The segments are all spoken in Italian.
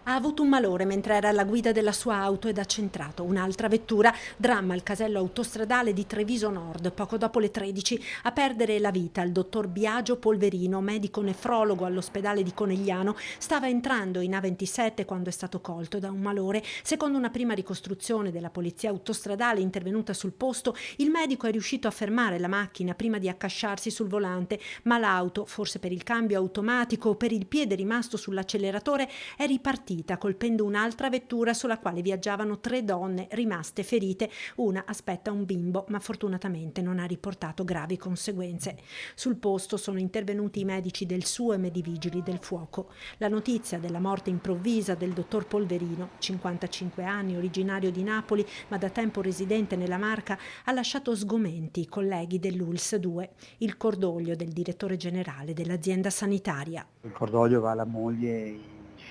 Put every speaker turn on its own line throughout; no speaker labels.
Ha avuto un malore mentre era alla guida della sua auto ed ha centrato un'altra vettura, dramma al casello autostradale di Treviso Nord, poco dopo le 13, a perdere la vita il dottor Biagio Polverino, medico nefrologo all'ospedale di Conegliano, stava entrando in A27 quando è stato colto da un malore. Secondo una prima ricostruzione della polizia autostradale intervenuta sul posto, il medico è riuscito a fermare la macchina prima di accasciarsi sul volante, ma l'auto, forse per il cambio automatico o per il piede rimasto sull'acceleratore, è ripartita colpendo un'altra vettura sulla quale viaggiavano 3 donne rimaste ferite. Una aspetta un bimbo, ma fortunatamente non ha riportato gravi conseguenze. Sul posto sono intervenuti i medici del SUEM e i vigili del fuoco. La notizia della morte improvvisa del dottor Polverino, 55 anni, originario di Napoli, ma da tempo residente nella Marca, ha lasciato sgomenti i colleghi dell'ULSS 2. Il cordoglio del direttore generale dell'azienda sanitaria.
Il cordoglio va alla moglie e ai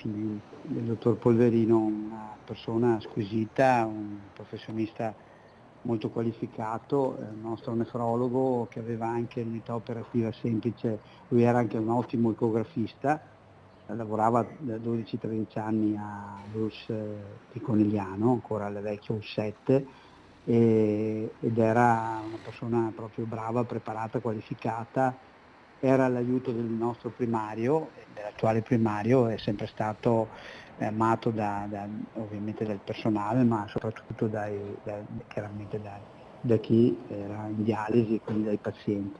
figli del dottor Polverino, una persona squisita, un professionista molto qualificato, un nostro nefrologo che aveva anche l'unità operativa semplice, lui era anche un ottimo ecografista, lavorava da 12-13 anni all'ULSS di Conegliano, ancora alle vecchie ULS 7, ed era una persona proprio brava, preparata, qualificata. Era l'aiuto del nostro primario, dell'attuale primario, è sempre stato amato ovviamente dal personale, ma soprattutto chiaramente da chi era in dialisi, quindi dai pazienti.